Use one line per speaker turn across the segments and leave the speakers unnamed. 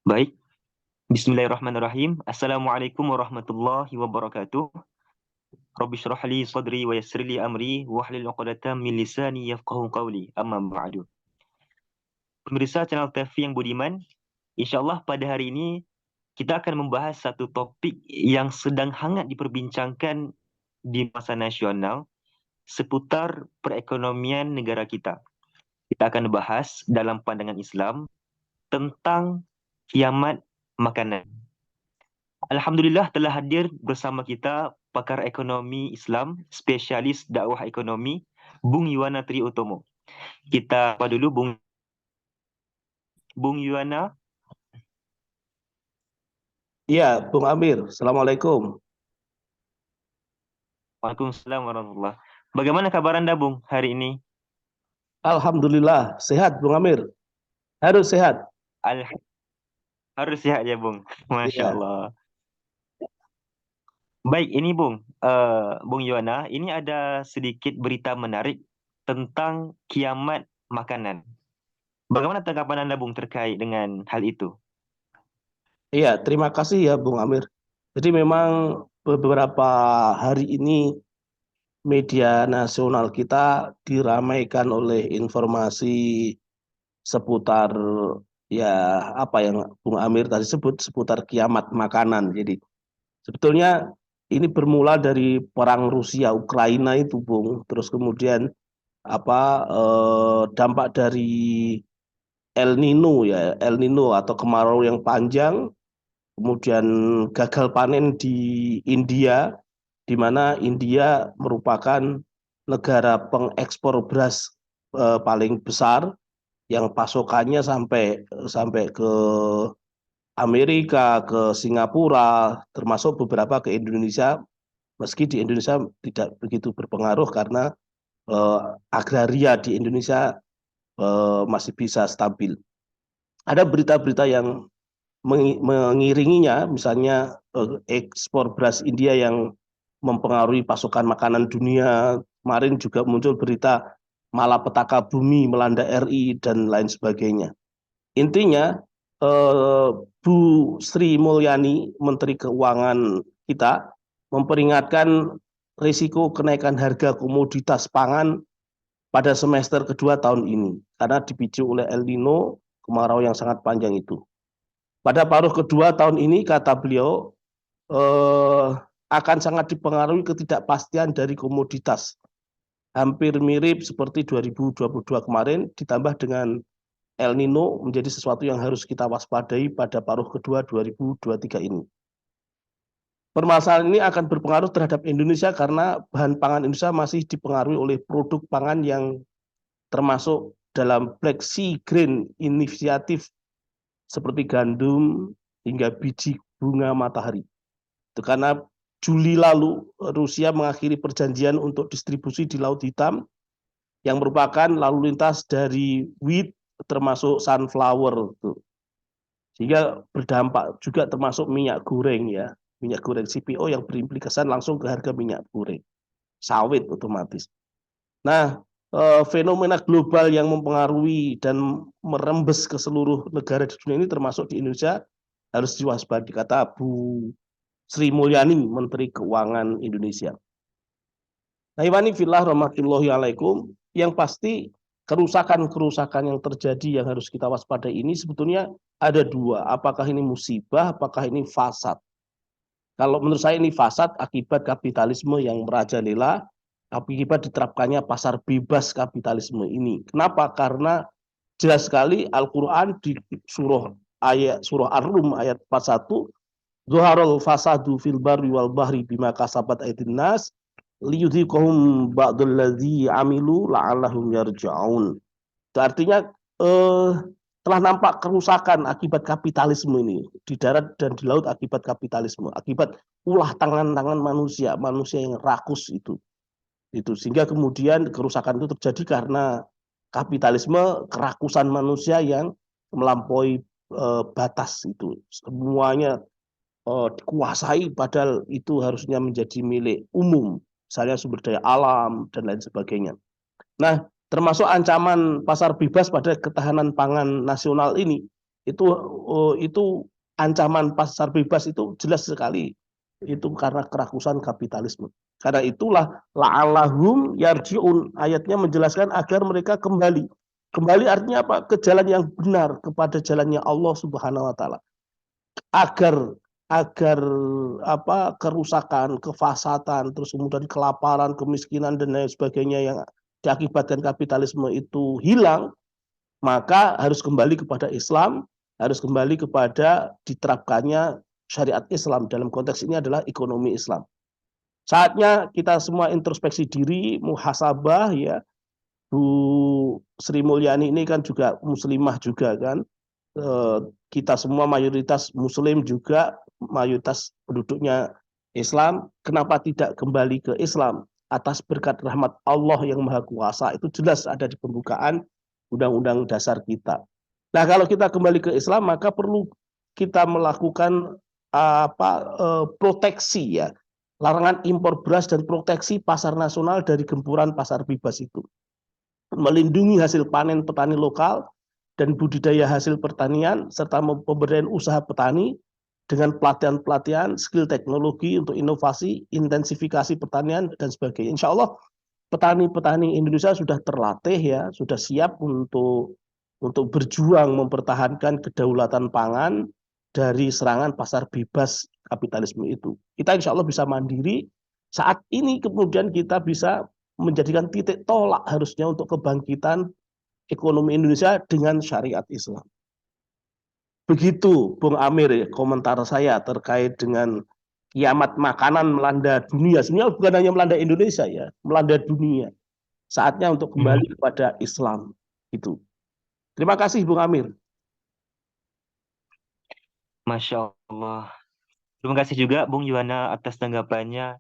Baik, Bismillahirrahmanirrahim. Assalamualaikum warahmatullahi wabarakatuh. Rabbi shrah li sadri wa yassir li amri wahlul 'uqdatam min lisani yafqahu qawli. Amma ba'du. Pemirsa channel TV yang budiman, insyaallah pada hari ini kita akan membahas satu topik yang sedang hangat diperbincangkan di masa nasional seputar perekonomian negara kita. Kita akan bahas dalam pandangan Islam tentang kiamat makanan. Alhamdulillah telah hadir bersama kita pakar ekonomi Islam, spesialis dakwah ekonomi, Bung Yuwana Triutomo. Kita apa dulu Bung Yuwana?
Iya, Bung Amir. Assalamualaikum.
Waalaikumsalam warahmatullah. Bagaimana kabar Anda, Bung, hari ini?
Alhamdulillah, sehat, Bung Amir. Harus sehat.
Al harus sehat ya, Bung. Masya
Iya,
Allah. Baik, ini Bung Yuwana, ini ada sedikit berita menarik tentang kiamat makanan. Bagaimana tanggapan Anda, Bung, terkait dengan hal itu?
iya. Terima kasih ya, Bung Amir. Jadi memang beberapa hari ini media nasional kita diramaikan oleh informasi seputar ya apa yang Bung Amir tadi sebut seputar kiamat makanan. Jadi sebetulnya ini bermula dari perang Rusia Ukraina itu, Bung. Terus kemudian dampak dari El Nino ya, El Nino atau kemarau yang panjang, kemudian gagal panen di India, di mana India merupakan negara pengekspor beras paling besar yang pasokannya sampai sampai ke Amerika, ke Singapura, termasuk beberapa ke Indonesia, meski di Indonesia tidak begitu berpengaruh karena eh, agraria di Indonesia masih bisa stabil. Ada berita-berita yang mengiringinya, misalnya ekspor beras India yang mempengaruhi pasokan makanan dunia. Kemarin juga muncul berita malapetaka bumi melanda RI dan lain sebagainya. Intinya, Bu Sri Mulyani, Menteri Keuangan kita, memperingatkan risiko kenaikan harga komoditas pangan pada semester kedua tahun ini karena dipicu oleh El Nino, kemarau yang sangat panjang itu. Pada paruh kedua tahun ini, kata beliau, akan sangat dipengaruhi ketidakpastian dari komoditas. Hampir mirip seperti 2022 kemarin, ditambah dengan El Nino menjadi sesuatu yang harus kita waspadai pada paruh kedua 2023 ini. Permasalahan ini akan berpengaruh terhadap Indonesia karena bahan pangan Indonesia masih dipengaruhi oleh produk pangan yang termasuk dalam Black Sea Grain Initiative seperti gandum hingga biji bunga matahari. Itu karena Juli lalu Rusia mengakhiri perjanjian untuk distribusi di Laut Hitam yang merupakan lalu lintas dari wheat termasuk sunflower itu. Sehingga berdampak juga termasuk minyak goreng ya, minyak goreng CPO yang berimplikasi langsung ke harga minyak goreng, sawit otomatis. Nah, fenomena global yang mempengaruhi dan merembes ke seluruh negara di dunia ini termasuk di Indonesia harus diwaspadai, kata Bu Sri Mulyani, Menteri Keuangan Indonesia. Nah, Iwani fillah rahmatullahi alaikum, yang pasti kerusakan-kerusakan yang terjadi yang harus kita waspadai ini sebetulnya ada dua. Apakah ini musibah, apakah ini fasad? Kalau menurut saya ini fasad akibat kapitalisme yang merajalela, akibat diterapkannya pasar bebas kapitalisme ini. Kenapa? Karena jelas sekali Al-Quran di surah Ar-Rum ayat 41, Zuharul fasadu fil barri wal bahri bima kasabat aydin nas liyudhiqahum ba'dalladzi amilu la'allahum yarja'un. Itu artinya eh, telah nampak kerusakan akibat kapitalisme ini di darat dan di laut akibat kapitalisme, akibat ulah tangan-tangan manusia, manusia yang rakus itu sehingga kemudian kerusakan itu terjadi karena kapitalisme, kerakusan manusia yang melampaui batas itu. Semuanya dikuasai padahal itu harusnya menjadi milik umum, misalnya sumber daya alam dan lain sebagainya. Nah, termasuk ancaman pasar bebas pada ketahanan pangan nasional ini. Itu ancaman pasar bebas itu jelas sekali, itu karena kerakusan kapitalisme. Karena itulah la'allahum yarji'un, ayatnya menjelaskan agar mereka kembali. Kembali artinya apa? Ke jalan yang benar, kepada jalannya Allah Subhanahu wa taala. Agar agar kerusakan, kefasatan, terus kemudian kelaparan, kemiskinan dan lain sebagainya yang diakibatkan kapitalisme itu hilang, maka harus kembali kepada Islam, harus kembali kepada diterapkannya syariat Islam. Dalam konteks ini adalah ekonomi Islam. Saatnya kita semua introspeksi diri, muhasabah ya. Bu Sri Mulyani ini kan juga muslimah juga kan. Kita semua mayoritas muslim juga, mayoritas penduduknya Islam. Kenapa tidak kembali ke Islam? Atas berkat rahmat Allah yang Maha Kuasa, itu jelas ada di pembukaan Undang-Undang Dasar kita. Nah, kalau kita kembali ke Islam, maka perlu kita melakukan proteksi ya, larangan impor beras dan proteksi pasar nasional dari gempuran pasar bebas itu, melindungi hasil panen petani lokal dan budidaya hasil pertanian, serta pemberdayaan usaha petani dengan pelatihan-pelatihan, skill teknologi untuk inovasi, intensifikasi pertanian, dan sebagainya. Insya Allah petani-petani Indonesia sudah terlatih ya, sudah siap untuk berjuang mempertahankan kedaulatan pangan dari serangan pasar bebas kapitalisme itu. Kita insya Allah bisa mandiri. Saat ini kemudian kita bisa menjadikan titik tolak harusnya untuk kebangkitan ekonomi Indonesia dengan syariat Islam. Begitu Bung Amir komentar saya terkait dengan kiamat makanan melanda dunia. Sebenarnya bukan hanya melanda Indonesia ya, melanda dunia. Saatnya untuk kembali kepada Islam itu. Terima kasih Bung Amir.
Masya Allah. Terima kasih juga Bung Yuwana atas tanggapannya.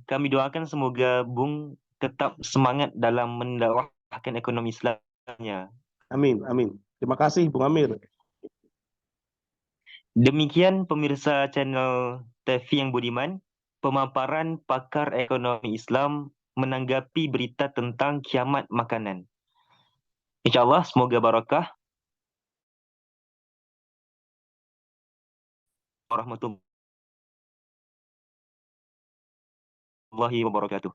Kami doakan semoga Bung tetap semangat dalam mendakwahkan ekonomi Islamnya.
Amin, amin. Terima kasih Bung Amir.
Demikian pemirsa channel TV yang budiman, pemaparan pakar ekonomi Islam menanggapi berita tentang kiamat makanan. Insya Allah semoga barakah. Warahmatullahi wabarakatuh.